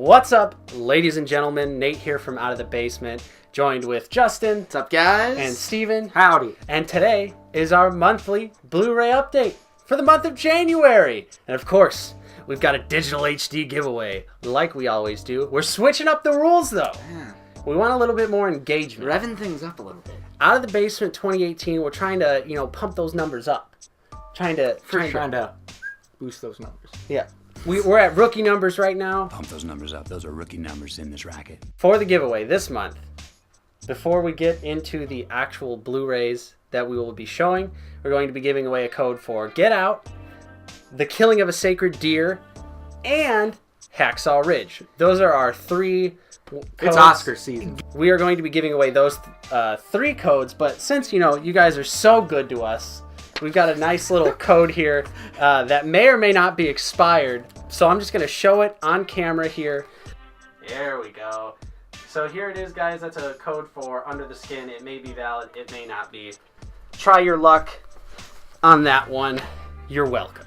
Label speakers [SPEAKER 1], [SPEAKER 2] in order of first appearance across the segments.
[SPEAKER 1] What's up, ladies and gentlemen? Nate here from Out of the Basement, joined with Justin.
[SPEAKER 2] What's up, guys?
[SPEAKER 1] And Steven.
[SPEAKER 3] Howdy.
[SPEAKER 1] And today is our monthly Blu-ray update for the month of January. And of course, we've got a digital HD giveaway, like we always do. We're switching up the rules, though.
[SPEAKER 2] Yeah.
[SPEAKER 1] We want a little bit more engagement.
[SPEAKER 2] Revving things up a little bit.
[SPEAKER 1] Out of the Basement 2018, we're trying to, pump those numbers up. Trying to
[SPEAKER 3] boost those numbers.
[SPEAKER 1] Yeah. We're at rookie numbers right now.
[SPEAKER 4] Pump those numbers up. Those are rookie numbers in this racket.
[SPEAKER 1] For the giveaway this month, before we get into the actual Blu-rays that we will be showing, we're going to be giving away a code for Get Out, The Killing of a Sacred Deer, and Hacksaw Ridge. Those are our three codes.
[SPEAKER 3] It's Oscar season.
[SPEAKER 1] We are going to be giving away those three codes, but since, you guys are so good to us, we've got a nice little code here that may or may not be expired. So I'm just going to show it on camera here. There we go. So here it is, guys. That's a code for Under the Skin. It may be valid. It may not be. Try your luck on that one. You're welcome.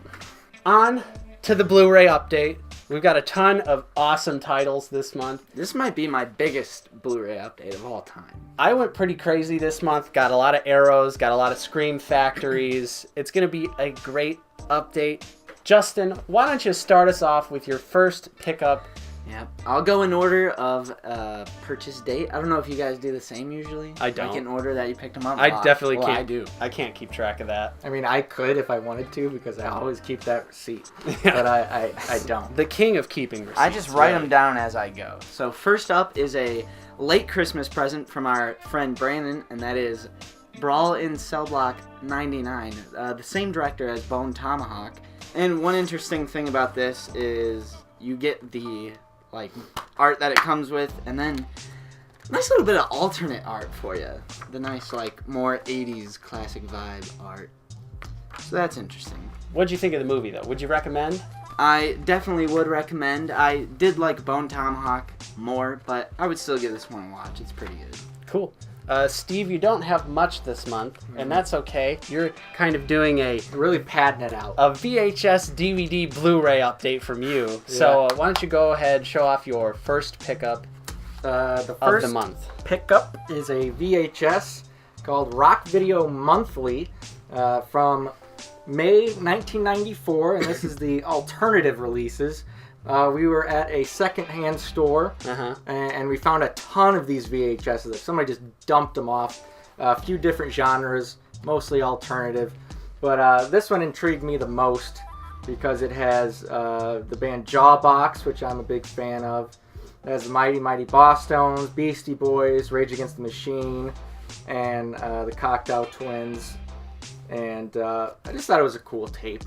[SPEAKER 1] On to the Blu-ray update. We've got a ton of awesome titles this month.
[SPEAKER 2] This might be my biggest Blu-ray update of all time.
[SPEAKER 1] I went pretty crazy this month. Got a lot of Arrows, got a lot of Scream Factories. It's going to be a great update. Justin, why don't you start us off with your first pickup?
[SPEAKER 2] Yep. I'll go in order of purchase date. I don't know if you guys do the same usually.
[SPEAKER 1] I don't.
[SPEAKER 2] Like in order that you picked them up.
[SPEAKER 1] I definitely
[SPEAKER 3] Well,
[SPEAKER 1] can't.
[SPEAKER 3] I do.
[SPEAKER 1] I can't keep track of that.
[SPEAKER 3] I mean, I could if I wanted to because I always keep that receipt.
[SPEAKER 1] Yeah.
[SPEAKER 3] But I don't.
[SPEAKER 1] The king of keeping receipts.
[SPEAKER 2] I just write
[SPEAKER 1] really.
[SPEAKER 2] them down as I go. So first up is a late Christmas present from our friend Brandon, and that is Brawl in Cell Block 99. The same director as Bone Tomahawk. And one interesting thing about this is you get the art that it comes with, and then a nice little bit of alternate art for you. The nice more 80s classic vibe art. So that's interesting.
[SPEAKER 1] What'd you think of the movie, though? Would you recommend?
[SPEAKER 2] I definitely would recommend. I did like Bone Tomahawk more, but I would still give this one a watch. It's pretty good.
[SPEAKER 1] Cool. Steve, you don't have much this month, and that's okay. You're kind of doing a
[SPEAKER 3] Really padding it out.
[SPEAKER 1] VHS DVD Blu-ray update from you. So why don't you go ahead, show off your first pickup
[SPEAKER 3] The
[SPEAKER 1] of
[SPEAKER 3] first
[SPEAKER 1] the month.
[SPEAKER 3] pickup is a VHS called Rock Video Monthly from May 1994, and this is the alternative releases. We were at a secondhand store, and we found a ton of these VHSs. Somebody just dumped them off. A few different genres, mostly alternative. But this one intrigued me the most because it has the band Jawbox, which I'm a big fan of. It has the Mighty Mighty Bosstones, Beastie Boys, Rage Against the Machine, and the Cocteau Twins. And I just thought it was a cool tape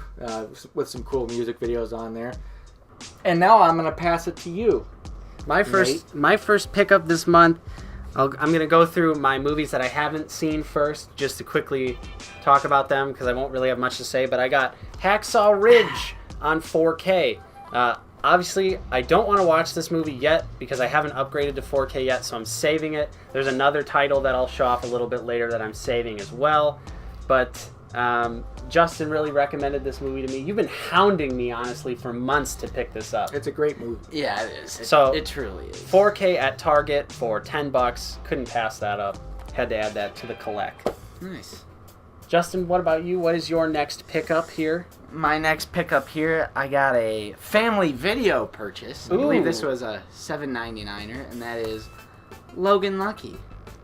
[SPEAKER 3] with some cool music videos on there. And now I'm gonna pass it to you.
[SPEAKER 1] My first pickup this month, I'm gonna go through my movies that I haven't seen first, just to quickly talk about them because I won't really have much to say. But I got Hacksaw Ridge on 4K. Obviously, I don't want to watch this movie yet because I haven't upgraded to 4K yet, so I'm saving it. There's another title that I'll show off a little bit later that I'm saving as well. But Justin really recommended this movie to me. You've been hounding me, honestly, for months to pick this up.
[SPEAKER 3] It's a great movie.
[SPEAKER 2] Yeah, it is. It truly is.
[SPEAKER 1] 4K at Target for $10. Couldn't pass that up. Had to add that to the collect.
[SPEAKER 2] Nice.
[SPEAKER 1] Justin, what about you? What is your next pickup here?
[SPEAKER 2] My next pickup here, I got a family video purchase. I believe this
[SPEAKER 1] Ooh.
[SPEAKER 2] was a $7.99er, and that is Logan Lucky.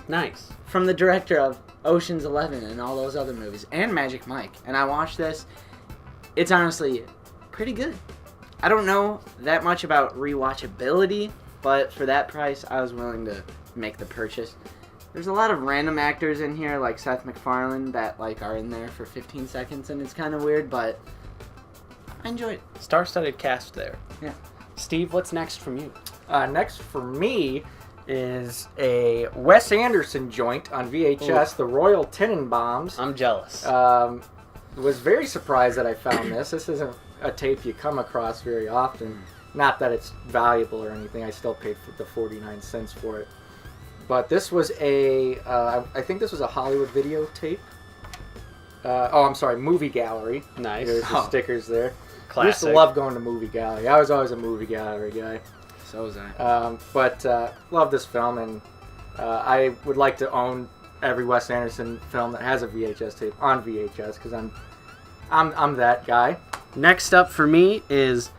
[SPEAKER 1] Nice.
[SPEAKER 2] From the director of Ocean's 11 and all those other movies, and Magic Mike. And I watched this. It's honestly pretty good. I don't know that much about rewatchability, but for that price, I was willing to make the purchase. There's a lot of random actors in here, like Seth MacFarlane, that are in there for 15 seconds, and it's kind of weird, but I enjoyed it.
[SPEAKER 1] Star-studded cast there.
[SPEAKER 2] Yeah.
[SPEAKER 1] Steve, what's next from you?
[SPEAKER 3] Next for me is a Wes Anderson joint on VHS, The Royal Tenenbaums.
[SPEAKER 1] I'm jealous.
[SPEAKER 3] Was very surprised that I found this. This isn't a tape you come across very often. Not that it's valuable or anything. I still paid the 49 cents for it. But this was I think this was a Hollywood videotape. I'm sorry, Movie Gallery.
[SPEAKER 1] Nice.
[SPEAKER 3] There's the stickers there.
[SPEAKER 1] Classic.
[SPEAKER 3] I used to love going to Movie Gallery. I was always a Movie Gallery guy.
[SPEAKER 2] So was I.
[SPEAKER 3] But love this film, and I would like to own every Wes Anderson film that has a VHS tape on VHS because I'm that guy.
[SPEAKER 1] Next up for me is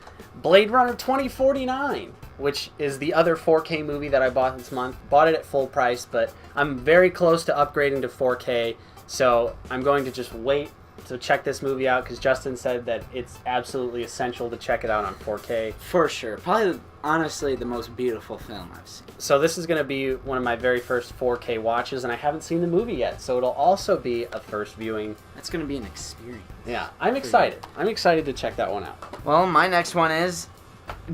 [SPEAKER 1] Blade Runner 2049, which is the other 4K movie that I bought this month. Bought it at full price, but I'm very close to upgrading to 4K, so I'm going to just wait to check this movie out because Justin said that it's absolutely essential to check it out on 4K.
[SPEAKER 2] For sure. Probably, honestly, the most beautiful film I've seen.
[SPEAKER 1] So this is going to be one of my very first 4K watches, and I haven't seen the movie yet, so it'll also be a first viewing.
[SPEAKER 2] That's going to be an experience.
[SPEAKER 1] Yeah, I'm excited. I'm excited to check that one out.
[SPEAKER 2] Well, my next one is,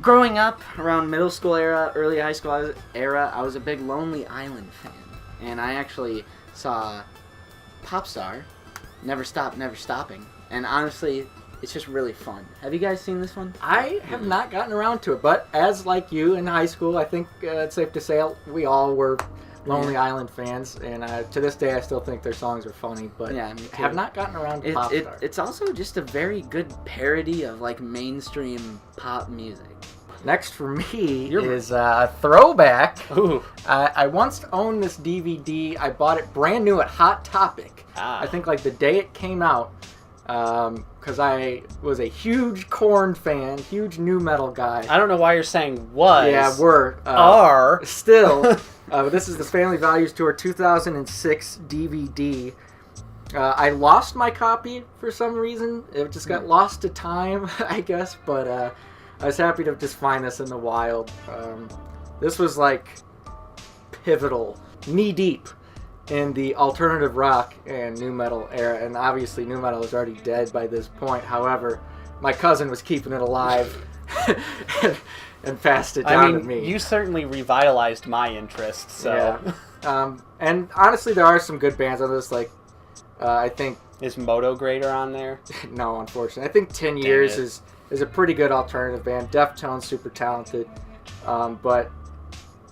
[SPEAKER 2] growing up around middle school era, early high school era, I was a big Lonely Island fan. And I actually saw Popstar, Never Stop, Never Stopping. And honestly, it's just really fun. Have you guys seen this one?
[SPEAKER 3] I have not gotten around to it, but as like you in high school, I think it's safe to say we all were Lonely Island fans, and to this day I still think their songs are funny, but
[SPEAKER 2] Yeah, me too.
[SPEAKER 3] have not gotten around to Popstar.
[SPEAKER 2] It's also just a very good parody of like mainstream pop music.
[SPEAKER 3] Next for me is a throwback.
[SPEAKER 1] Ooh.
[SPEAKER 3] I once owned this DVD. I bought it brand new at Hot Topic. I think like the day it came out, because I was a huge Korn fan, huge nu metal guy.
[SPEAKER 1] I don't know why you're saying was.
[SPEAKER 3] Yeah, we're
[SPEAKER 1] Are.
[SPEAKER 3] still. This is the Family Values Tour 2006 DVD. I lost my copy for some reason. It just got lost to time, I guess. But I was happy to just find this in the wild. This was like pivotal, knee deep in the alternative rock and nu metal era. And obviously, nu metal is already dead by this point. However, my cousin was keeping it alive and passed it down to me.
[SPEAKER 1] You certainly revitalized my interest. So.
[SPEAKER 3] Yeah. And honestly, there are some good bands on this. Like, I think
[SPEAKER 1] Is Moto Grader on there?
[SPEAKER 3] no, unfortunately, I think 10 Years is a pretty good alternative band. Deftones, super talented, but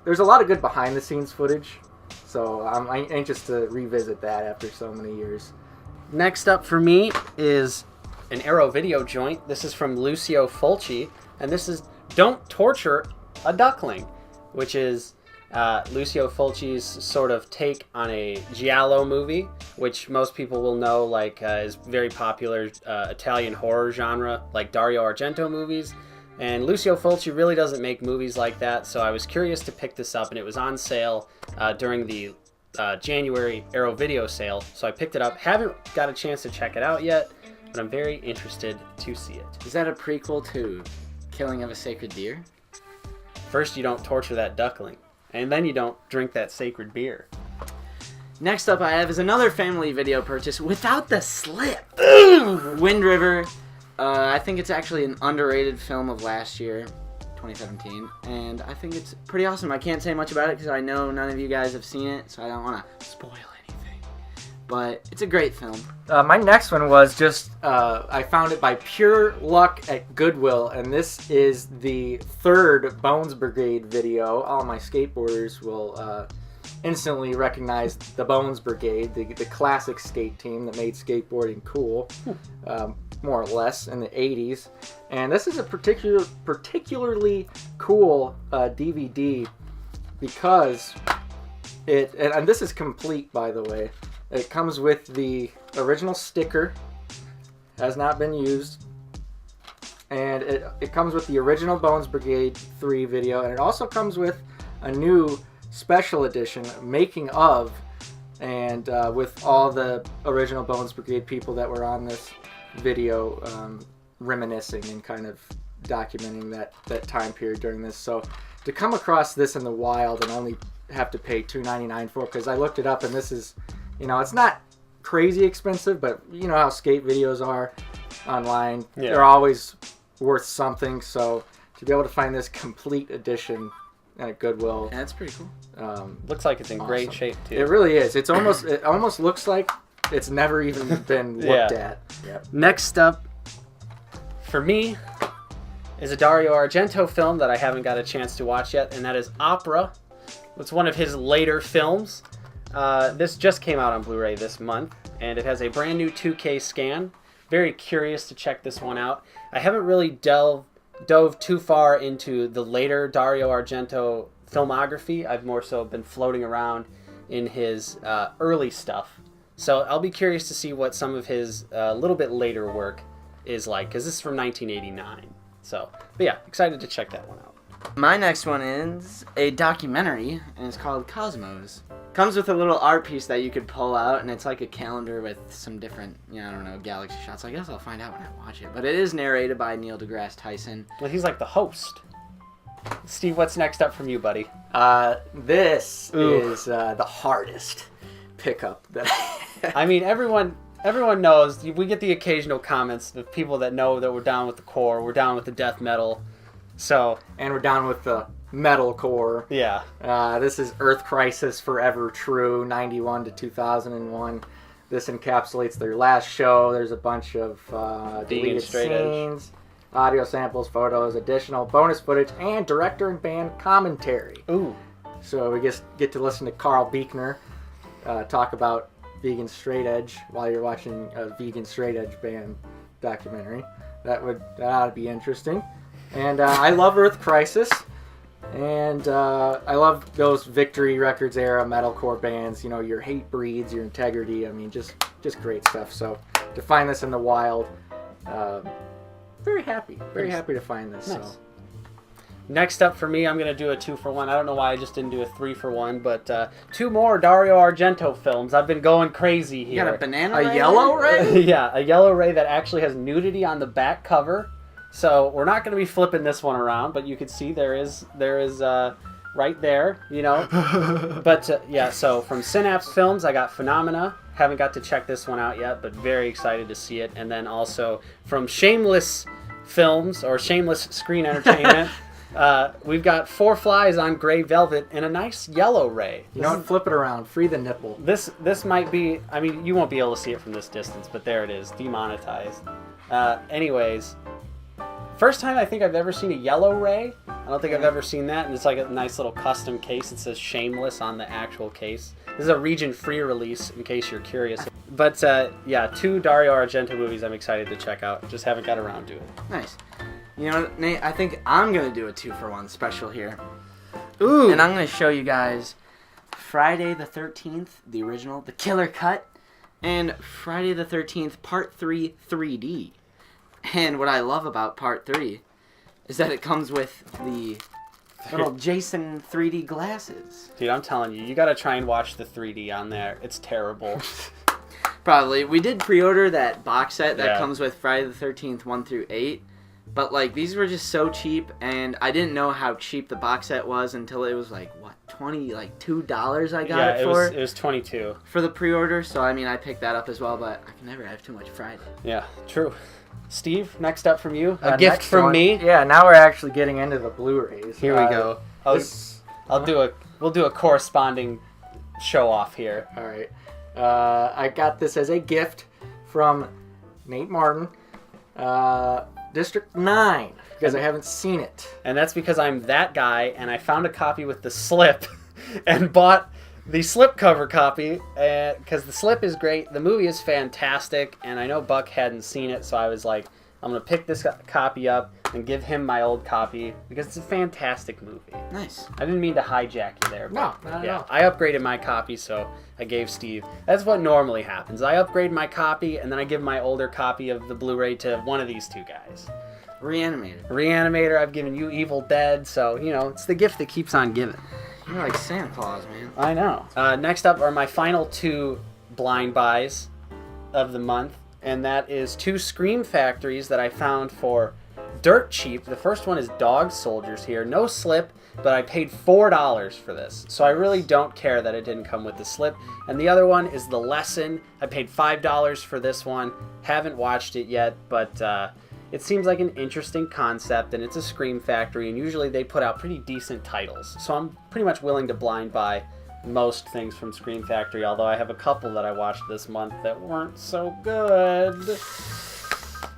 [SPEAKER 3] there's a lot of good behind the scenes footage. So I'm anxious to revisit that after so many years.
[SPEAKER 1] Next up for me is an Arrow video joint. This is from Lucio Fulci, and this is Don't Torture a Duckling, which is Lucio Fulci's sort of take on a giallo movie, which most people will know is very popular Italian horror genre, like Dario Argento movies. And Lucio Fulci really doesn't make movies like that, so I was curious to pick this up, and it was on sale during the January Arrow video sale, so I picked it up. Haven't got a chance to check it out yet, but I'm very interested to see it.
[SPEAKER 2] Is that a prequel to Killing of a Sacred Deer?
[SPEAKER 1] First, you don't torture that duckling, and then you don't drink that sacred beer.
[SPEAKER 2] Next up I have is another family video purchase without the slip. Wind River. I think it's actually an underrated film of last year, 2017, and I think it's pretty awesome. I can't say much about it because I know none of you guys have seen it, so I don't want to spoil anything. But it's a great film.
[SPEAKER 3] My next one was just, I found it by pure luck at Goodwill, and this is the third Bones Brigade video. All my skateboarders will instantly recognize the Bones Brigade, the classic skate team that made skateboarding cool, more or less, in the 80s. And this is a particularly cool DVD because and this is complete, by the way. It comes with the original sticker, has not been used, and it comes with the original Bones Brigade 3 video, and it also comes with a new special edition, making of, and with all the original Bones Brigade people that were on this video, reminiscing and kind of documenting that time period during this. So to come across this in the wild and only have to pay $2.99 for it, because I looked it up, and this is, it's not crazy expensive, but you know how skate videos are online. Yeah. They're always worth something, so to be able to find this complete edition at Goodwill.
[SPEAKER 2] Yeah, that's pretty cool.
[SPEAKER 1] Looks like it's in great shape, too.
[SPEAKER 3] It really is. It almost looks like it's never even been looked at. Yep.
[SPEAKER 1] Next up, for me, is a Dario Argento film that I haven't got a chance to watch yet, and that is Opera. It's one of his later films. This just came out on Blu-ray this month, and it has a brand new 2K scan. Very curious to check this one out. I haven't really delved dove too far into the later Dario Argento filmography. I've more so been floating around in his early stuff. So I'll be curious to see what some of his little bit later work is like, because this is from 1989. So, but yeah, excited to check that one out.
[SPEAKER 2] My next one is a documentary, and it's called Cosmos. Comes with a little art piece that you could pull out, and it's like a calendar with some different, I don't know, galaxy shots. I guess I'll find out when I watch it. But it is narrated by Neil deGrasse Tyson.
[SPEAKER 1] Well, he's like the host. Steve, what's next up from you, buddy?
[SPEAKER 3] This
[SPEAKER 1] Ooh.
[SPEAKER 3] is the hardest pickup that
[SPEAKER 1] I mean, everyone knows. We get the occasional comments of people that know that we're down with the core, we're down with the death metal. So,
[SPEAKER 3] and we're down with the metalcore.
[SPEAKER 1] yeah.
[SPEAKER 3] This is Earth Crisis Forever True, 91 to 2001. This encapsulates their last show. There's a bunch of deleted
[SPEAKER 1] straight edge.
[SPEAKER 3] scenes, audio samples, photos, additional bonus footage, and director and band commentary.
[SPEAKER 1] Ooh.
[SPEAKER 3] So we just get to listen to Carl Buechner talk about vegan straight edge while you're watching a vegan straight edge band documentary. That ought to be interesting. And I love Earth Crisis, and I love those Victory Records era metalcore bands. Your Hate Breeds, your Integrity. I mean, just great stuff. So to find this in the wild, very happy to find this.
[SPEAKER 1] Nice.
[SPEAKER 3] So.
[SPEAKER 1] Next up for me, I'm going to do a 2-for-1. I don't know why I just didn't do a 3-for-1, but 2 more Dario Argento films. I've been going crazy
[SPEAKER 2] You
[SPEAKER 1] here.
[SPEAKER 2] got a banana
[SPEAKER 3] A
[SPEAKER 2] ray
[SPEAKER 3] yellow
[SPEAKER 2] there?
[SPEAKER 3] ray?
[SPEAKER 1] Yeah, a yellow ray that actually has nudity on the back cover. So we're not going to be flipping this one around, but you can see there is right there, But yeah, so from Synapse Films, I got Phenomena. Haven't got to check this one out yet, but very excited to see it. And then also from Shameless Films, or Shameless Screen Entertainment, we've got 4 Flies on Gray Velvet and a nice yellow ray.
[SPEAKER 3] You don't flip it around. Free the nipple.
[SPEAKER 1] This might be, I mean, you won't be able to see it from this distance, but there it is, demonetized. Anyways, first time I think I've ever seen a yellow ray. I don't think I've ever seen that, and it's like a nice little custom case. It says Shameless on the actual case. This is a region-free release, in case you're curious. But yeah, 2 Dario Argento movies I'm excited to check out. Just haven't got around to it.
[SPEAKER 2] Nice. Nate, I think I'm going to do a 2-for-1 special here.
[SPEAKER 1] Ooh!
[SPEAKER 2] And I'm going to show you guys Friday the 13th, the original, the killer cut, and Friday the 13th, Part 3 3D. And what I love about Part 3 is that it comes with the little Jason 3D glasses.
[SPEAKER 1] Dude, I'm telling you, you gotta try and watch the 3D on there. It's terrible.
[SPEAKER 2] Probably. We did pre-order that box set that
[SPEAKER 1] Yeah.
[SPEAKER 2] comes with Friday the 13th 1 through 8. But, these were just so cheap, and I didn't know how cheap the box set was until it was, $2 I got it for.
[SPEAKER 1] It was 22.
[SPEAKER 2] For the pre-order, so, I picked that up as well, but I can never have too much Friday.
[SPEAKER 1] Yeah, true. Steve, next up from you. A gift
[SPEAKER 3] Next
[SPEAKER 1] from
[SPEAKER 3] one.
[SPEAKER 1] me.
[SPEAKER 3] Yeah, now we're actually getting into the Blu-rays.
[SPEAKER 1] Here we go. We'll do a corresponding show off here.
[SPEAKER 3] All right. I got this as a gift from Nate Martin, District 9, because I haven't seen it.
[SPEAKER 1] And that's because I'm that guy, and I found a copy with the slip and bought the slipcover copy because the slip is great. The movie is fantastic, and I know Buck hadn't seen it, so I was like, I'm going to pick this copy up and give him my old copy because it's a fantastic movie.
[SPEAKER 2] Nice.
[SPEAKER 1] I didn't mean to hijack you there.
[SPEAKER 3] No,
[SPEAKER 1] But
[SPEAKER 3] not at
[SPEAKER 1] yeah,
[SPEAKER 3] all.
[SPEAKER 1] I upgraded my copy, so I gave Steve. That's what normally happens. I upgrade my copy, and then I give my older copy of the Blu-ray to one of these 2 guys.
[SPEAKER 2] Reanimated.
[SPEAKER 1] Reanimator, I've given you Evil Dead, so, it's the gift that keeps on giving.
[SPEAKER 2] You're like Santa Claus, man.
[SPEAKER 1] I know. Next up are my final 2 blind buys of the month, and that is 2 Scream Factories that I found for dirt cheap. The first one is Dog Soldiers here. No slip, but I paid $4 for this, so I really don't care that it didn't come with the slip. And the other one is The Lesson. I paid $5 for this one. Haven't watched it yet, but it seems like an interesting concept, and it's a Scream Factory, and usually they put out pretty decent titles. So I'm pretty much willing to blind buy most things from Scream Factory, although I have a couple that I watched this month that weren't so good.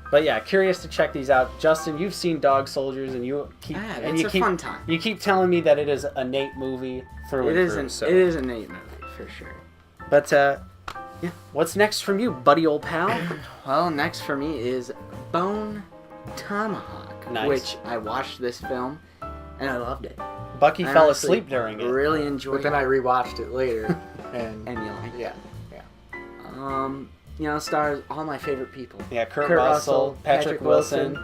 [SPEAKER 1] But yeah, curious to check these out. Justin, you've seen Dog Soldiers, and you keep
[SPEAKER 2] fun time.
[SPEAKER 1] You keep telling me that it is a Nate movie through and through.
[SPEAKER 2] It is a Nate movie for sure.
[SPEAKER 1] But yeah, what's next from you, buddy old pal?
[SPEAKER 2] Well, next for me is Bone Tomahawk.
[SPEAKER 1] Nice.
[SPEAKER 2] which I watched this film and I loved it.
[SPEAKER 1] Bucky
[SPEAKER 2] I
[SPEAKER 1] fell
[SPEAKER 2] honestly
[SPEAKER 1] asleep during it.
[SPEAKER 2] Really enjoyed
[SPEAKER 3] But then
[SPEAKER 2] it.
[SPEAKER 3] I rewatched it later, and
[SPEAKER 2] And you like
[SPEAKER 3] yeah.
[SPEAKER 2] You know, stars all my favorite people.
[SPEAKER 1] Yeah, Kurt
[SPEAKER 2] Kurt
[SPEAKER 1] Russell,
[SPEAKER 2] Russell,
[SPEAKER 1] Patrick
[SPEAKER 2] Patrick
[SPEAKER 1] Wilson.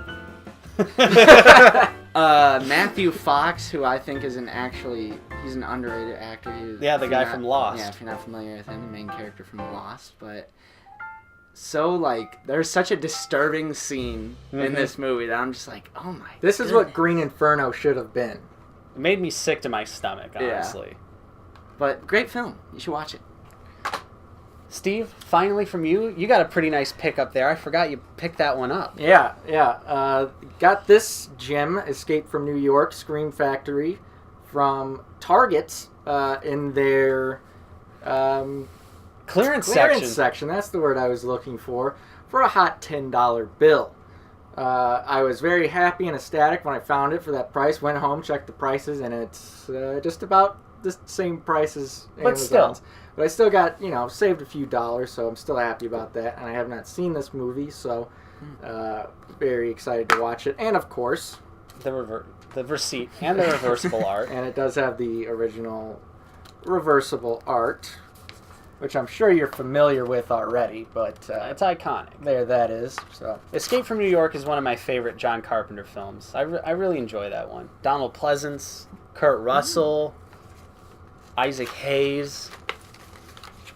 [SPEAKER 2] Matthew Fox, who I think is he's an underrated actor.
[SPEAKER 1] Yeah, the
[SPEAKER 2] if
[SPEAKER 1] guy
[SPEAKER 2] you're not-
[SPEAKER 1] from Lost.
[SPEAKER 2] Yeah, if you're not familiar with him, the main character from Lost. But so, like, there's such a disturbing scene in this movie that I'm just like, oh my
[SPEAKER 3] This is what
[SPEAKER 2] goodness.
[SPEAKER 3] Green Inferno should have been.
[SPEAKER 1] It made me sick to my stomach,
[SPEAKER 2] Yeah.
[SPEAKER 1] honestly.
[SPEAKER 2] But great film. You should watch it.
[SPEAKER 1] Steve, finally from you, you got a pretty nice pick up there. I forgot you picked that one up.
[SPEAKER 3] Yeah. Got this gem, Escape from New York, Scream Factory, from Target in their
[SPEAKER 1] Clearance
[SPEAKER 3] clearance
[SPEAKER 1] section.
[SPEAKER 3] section. That's the word I was looking for a hot $10 bill. I was very happy and ecstatic when I found it for that price. Went home, checked the prices, and it's just about the same price as
[SPEAKER 1] But still.
[SPEAKER 3] Amazon's. But I still got, saved a few dollars, so I'm still happy about that. And I have not seen this movie, so very excited to watch it. And of course,
[SPEAKER 1] The receipt and the reversible art.
[SPEAKER 3] and it does have the original reversible art, which I'm sure you're familiar with already, but
[SPEAKER 1] It's iconic.
[SPEAKER 3] there that is. So
[SPEAKER 1] Escape from New York is one of my favorite John Carpenter films. I really enjoy that one. Donald Pleasance, Kurt Russell, Isaac Hayes.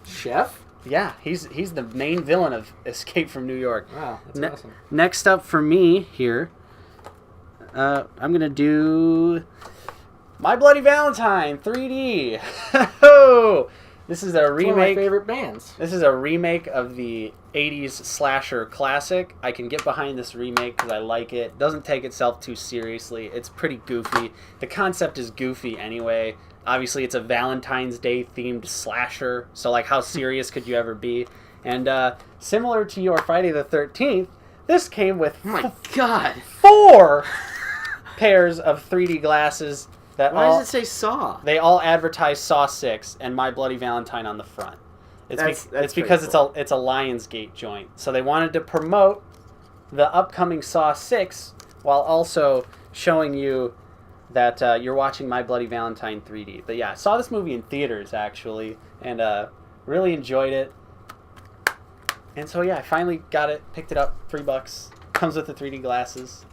[SPEAKER 3] Chef?
[SPEAKER 1] Yeah, he's the main villain of Escape from New York.
[SPEAKER 3] Wow, that's
[SPEAKER 1] Ne-
[SPEAKER 3] awesome.
[SPEAKER 1] Next up for me here, I'm going to do My Bloody Valentine 3D. This is a
[SPEAKER 3] It's one of my
[SPEAKER 1] remake.
[SPEAKER 3] favorite bands.
[SPEAKER 1] This is a remake of the 80s slasher classic. I can get behind this remake because I like it. It doesn't take itself too seriously. It's pretty goofy. The concept is goofy anyway. Obviously, it's a Valentine's Day themed slasher. So, like, how serious could you ever be? And similar to your Friday the 13th, this came with
[SPEAKER 2] Oh my god.
[SPEAKER 1] 4 pairs of 3D glasses that
[SPEAKER 2] Why
[SPEAKER 1] all...
[SPEAKER 2] does it say Saw?
[SPEAKER 1] They all advertise Saw 6 and My Bloody Valentine on the front.
[SPEAKER 2] That's
[SPEAKER 1] It's
[SPEAKER 2] pretty
[SPEAKER 1] because
[SPEAKER 2] cool.
[SPEAKER 1] it's a Lionsgate joint. So they wanted to promote the upcoming Saw 6 while also showing you that you're watching My Bloody Valentine 3D. But yeah, I saw this movie in theaters actually and really enjoyed it. And so yeah, I finally got it, picked it up, $3. Comes with the 3D glasses.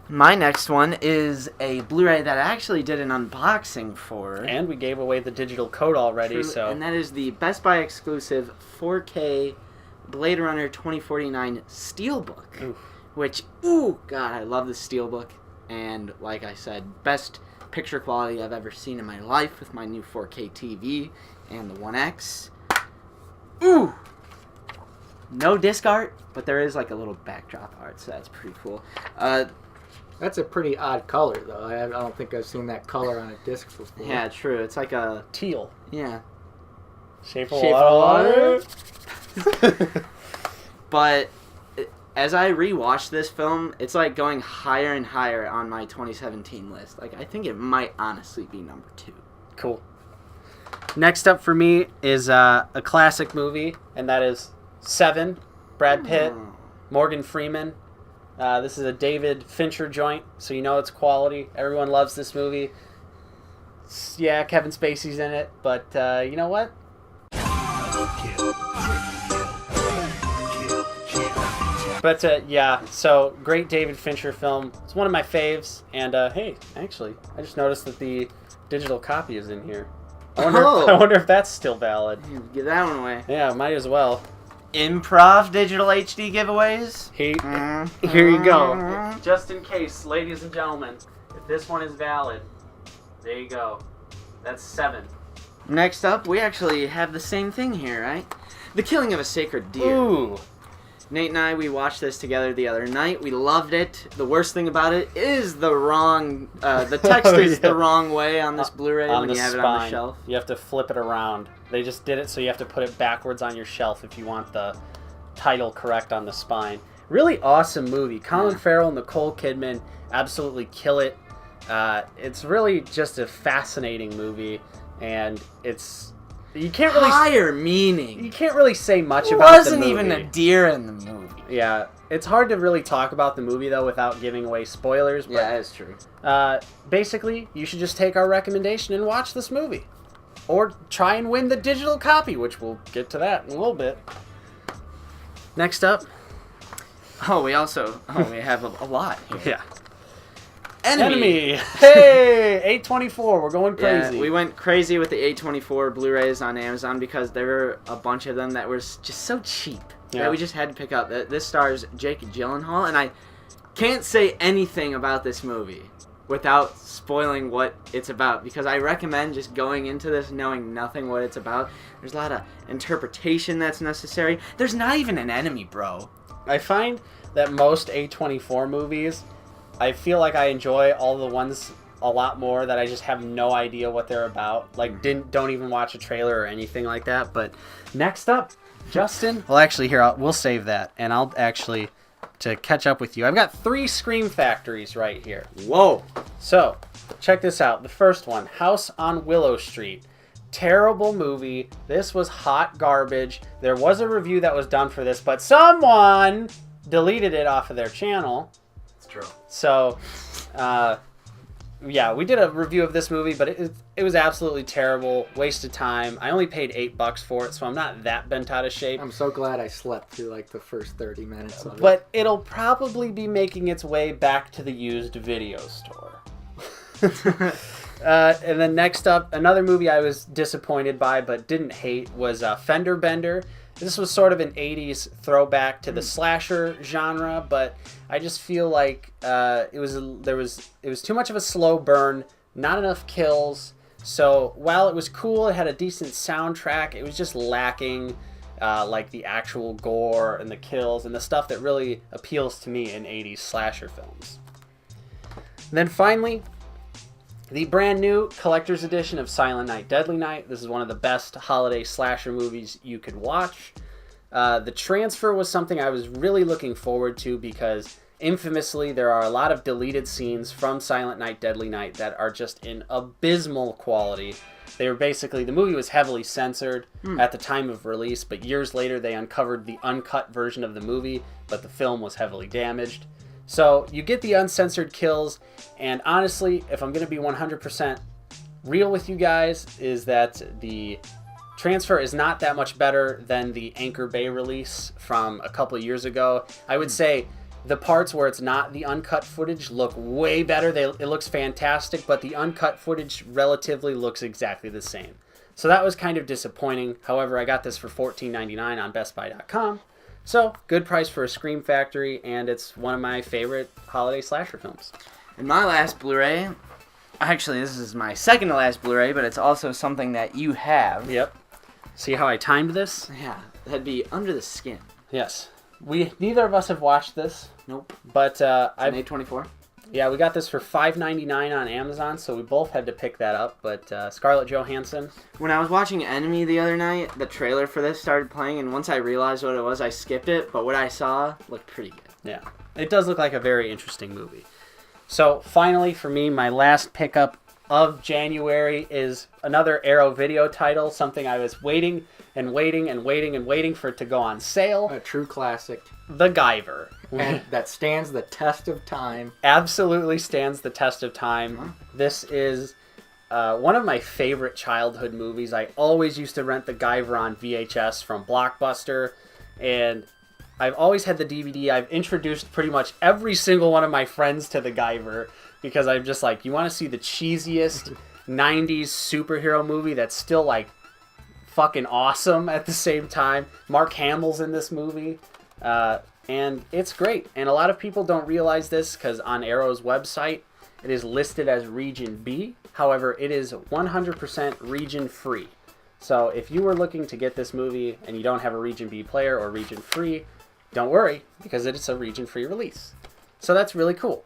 [SPEAKER 2] My next one is a Blu-ray that I actually did an unboxing for.
[SPEAKER 1] And we gave away the digital code already,
[SPEAKER 2] True,
[SPEAKER 1] so
[SPEAKER 2] and that is the Best Buy exclusive 4K Blade Runner 2049 Steelbook.
[SPEAKER 1] Oof.
[SPEAKER 2] Which, ooh, God, I love the Steelbook. And like I said, best picture quality I've ever seen in my life with my new 4K TV and the One X. Ooh! No disc art, but there is like a little backdrop art, so that's pretty cool.
[SPEAKER 3] That's a pretty odd color, though. I don't think I've seen that color on a disc before.
[SPEAKER 2] Yeah, true. It's like a,
[SPEAKER 1] teal.
[SPEAKER 2] yeah.
[SPEAKER 1] Shape of
[SPEAKER 2] Shape
[SPEAKER 1] water.
[SPEAKER 2] of Water. But as I rewatched this film, it's like going higher and higher on my 2017 list. Like, I think it might honestly be number 2.
[SPEAKER 1] Cool. Next up for me is a classic movie, and that is Seven. Brad Pitt, Morgan Freeman. This is a David Fincher joint, so you know it's quality. Everyone loves this movie. Yeah, Kevin Spacey's in it, but you know what? But yeah, so great David Fincher film. It's one of my faves, and hey, actually, I just noticed that the digital copy is in here. I wonder if that's still valid.
[SPEAKER 2] Give that one away.
[SPEAKER 1] Yeah, might as well.
[SPEAKER 2] Improv digital HD giveaways.
[SPEAKER 1] Here you go. Just in case, ladies and gentlemen, if this one is valid, there you go. That's 7.
[SPEAKER 2] Next up, we actually have the same thing here, right? The Killing of a Sacred Deer.
[SPEAKER 1] Ooh.
[SPEAKER 2] Nate and I, we watched this together the other night. We loved it. The worst thing about it is the wrong, the text
[SPEAKER 1] Oh,
[SPEAKER 2] is
[SPEAKER 1] yeah.
[SPEAKER 2] the wrong way on this Blu-ray
[SPEAKER 1] On
[SPEAKER 2] when
[SPEAKER 1] the
[SPEAKER 2] you have
[SPEAKER 1] spine.
[SPEAKER 2] it on the shelf.
[SPEAKER 1] You have to flip it around. They just did it so you have to put it backwards on your shelf if you want the title correct on the spine. Really awesome movie. Colin Farrell and Nicole Kidman absolutely kill it. It's really just a fascinating movie, and it's you can't really
[SPEAKER 2] Higher meaning.
[SPEAKER 1] you can't really say much
[SPEAKER 2] There
[SPEAKER 1] about
[SPEAKER 2] wasn't
[SPEAKER 1] the movie.
[SPEAKER 2] even a deer in the movie.
[SPEAKER 1] Yeah, it's hard to really talk about the movie though without giving away spoilers. But,
[SPEAKER 2] Yeah, that's true.
[SPEAKER 1] basically, you should just take our recommendation and watch this movie, or try and win the digital copy, which we'll get to that in a little bit. Next up,
[SPEAKER 2] Oh, we have a lot here.
[SPEAKER 1] yeah,
[SPEAKER 2] Enemy.
[SPEAKER 1] Hey, A24, we're going crazy.
[SPEAKER 2] Yeah, we went crazy with the A24 Blu-rays on Amazon because there were a bunch of them that were just so cheap that we just had to pick up. This stars Jake Gyllenhaal, and I can't say anything about this movie without spoiling what it's about, because I recommend just going into this knowing nothing what it's about. There's a lot of interpretation that's necessary. There's not even an enemy, bro.
[SPEAKER 1] I find that most A24 movies, I feel like I enjoy all the ones a lot more that I just have no idea what they're about. Like, don't even watch a trailer or anything like that. But next up, Justin. Well, actually, here, we'll save that, and I'll actually, to catch up with you, I've got 3 Scream Factories right here.
[SPEAKER 2] Whoa.
[SPEAKER 1] So, check this out. The first one, House on Willow Street. Terrible movie. This was hot garbage. There was a review that was done for this, but someone deleted it off of their channel.
[SPEAKER 3] It's true.
[SPEAKER 1] So, yeah, we did a review of this movie, but it was absolutely terrible. Waste of time. I only paid $8 for it, so I'm not that bent out of shape.
[SPEAKER 3] I'm so glad I slept through like the first 30 minutes of it.
[SPEAKER 1] But it'll probably be making its way back to the used video store. And then next up, another movie I was disappointed by but didn't hate was Fender Bender. This was sort of an 80s throwback to the slasher genre, but I just feel like it was too much of a slow burn, not enough kills. So while it was cool, it had a decent soundtrack, it was just lacking like the actual gore and the kills and the stuff that really appeals to me in 80s slasher films. And then finally, the brand new collector's edition of Silent Night, Deadly Night. This is one of the best holiday slasher movies you could watch. The transfer was something I was really looking forward to because infamously there are a lot of deleted scenes from Silent Night, Deadly Night that are just in abysmal quality. They were basically, the movie was heavily censored at the time of release, but years later they uncovered the uncut version of the movie, but the film was heavily damaged. So you get the uncensored kills, and honestly, if I'm going to be 100% real with you guys, is that the transfer is not that much better than the Anchor Bay release from a couple of years ago. I would say the parts where it's not the uncut footage look way better. It looks fantastic, but the uncut footage relatively looks exactly the same. So that was kind of disappointing. However, I got this for $14.99 on BestBuy.com. So, good price for a Scream Factory, and it's one of my favorite holiday slasher films.
[SPEAKER 2] And my last Blu-ray, actually this is my second to last Blu-ray, but it's also something that you have.
[SPEAKER 1] Yep. See how I timed this?
[SPEAKER 2] Yeah, that'd be Under the Skin.
[SPEAKER 1] Yes. Neither of us have watched this.
[SPEAKER 2] Nope.
[SPEAKER 1] But
[SPEAKER 2] I've A24.
[SPEAKER 1] Yeah, we got this for $5.99 on Amazon, so we both had to pick that up. But Scarlett Johansson.
[SPEAKER 2] When I was watching Enemy the other night, the trailer for this started playing, and once I realized what it was, I skipped it. But what I saw looked pretty good.
[SPEAKER 1] Yeah, it does look like a very interesting movie. So finally, for me, my last pickup of January is another Arrow Video title, something I was waiting and waiting and waiting and waiting for it to go on sale.
[SPEAKER 3] A true classic.
[SPEAKER 1] The Guyver.
[SPEAKER 3] And that stands the test of time.
[SPEAKER 1] Absolutely stands the test of time. This is one of my favorite childhood movies. I always used to rent The Guyver on VHS from Blockbuster, and I've always had the DVD. I've introduced pretty much every single one of my friends to The Guyver because I'm just like, you want to see the cheesiest 90s superhero movie that's still like fucking awesome at the same time. Mark Hamill's in this movie. And it's great. And a lot of people don't realize this because on Arrow's website, it is listed as Region B. However, it is 100% region free. So if you were looking to get this movie and you don't have a Region B player or region free, don't worry because it's a region free release. So that's really cool.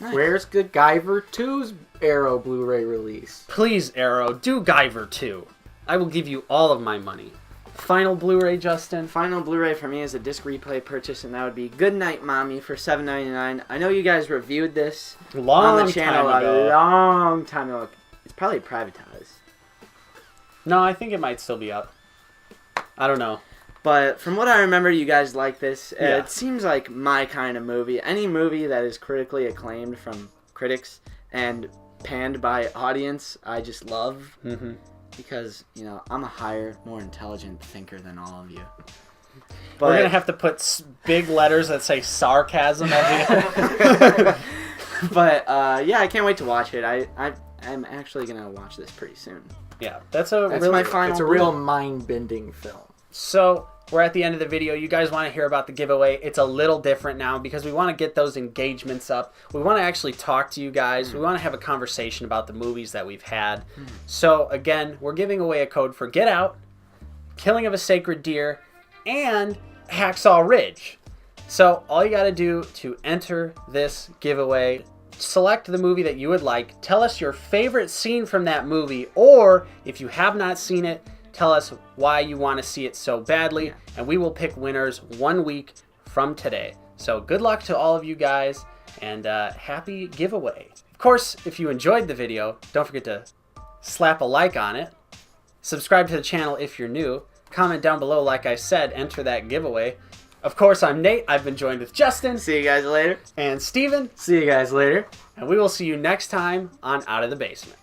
[SPEAKER 2] Nice.
[SPEAKER 3] Where's Good Guyver 2's Arrow Blu-ray release?
[SPEAKER 1] Please, Arrow, do Guyver 2. I will give you all of my money. Final Blu-ray, Justin?
[SPEAKER 2] Final Blu-ray for me is a disc replay purchase, and that would be Goodnight Mommy for $7.99. I know you guys reviewed this on the channel a long time ago. It's probably privatized.
[SPEAKER 1] No, I think it might still be up. I don't know.
[SPEAKER 2] But from what I remember, you guys like this.
[SPEAKER 1] Yeah.
[SPEAKER 2] It seems like my kind of movie. Any movie that is critically acclaimed from critics and panned by audience, I just love.
[SPEAKER 1] Mm-hmm.
[SPEAKER 2] Because, you know, I'm a higher, more intelligent thinker than all of you.
[SPEAKER 1] We're going to have to put big letters that say sarcasm over here.
[SPEAKER 2] But, yeah, I can't wait to watch it. I'm actually going to watch this pretty soon.
[SPEAKER 1] Yeah, that's my final.
[SPEAKER 3] It's a real mind-bending film.
[SPEAKER 1] So we're at the end of the video. You guys want to hear about the giveaway? It's a little different now because we want to get those engagements up. We want to actually talk to you guys. We want to have a conversation about the movies that we've had. So again, we're giving away a code for Get Out, Killing of a Sacred Deer, and Hacksaw Ridge. So all you got to do to enter this giveaway, select the movie that you would like, tell us your favorite scene from that movie, or if you have not seen it, tell us why you want to see it so badly, and we will pick winners 1 week from today. So good luck to all of you guys, and happy giveaway. Of course, if you enjoyed the video, don't forget to slap a like on it, subscribe to the channel if you're new, comment down below like I said, enter that giveaway. Of course, I'm Nate. I've been joined with Justin.
[SPEAKER 2] See you guys later.
[SPEAKER 1] And Steven.
[SPEAKER 3] See you guys later.
[SPEAKER 1] And we will see you next time on Out of the Basement.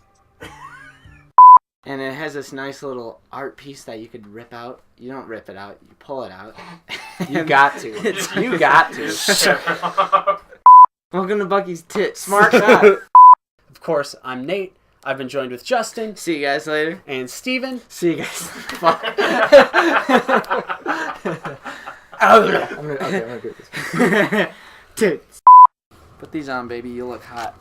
[SPEAKER 2] And it has this nice little art piece that you could rip out. You don't rip it out, you pull it out.
[SPEAKER 3] You got to. You got to.
[SPEAKER 2] Welcome to Bucky's Tits.
[SPEAKER 3] Smart shot.
[SPEAKER 1] Of course, I'm Nate. I've been joined with Justin.
[SPEAKER 2] See you guys later.
[SPEAKER 1] And Steven.
[SPEAKER 3] See you guys. Fuck. I'm gonna do this.
[SPEAKER 2] Tits. Put these on, baby. You look hot.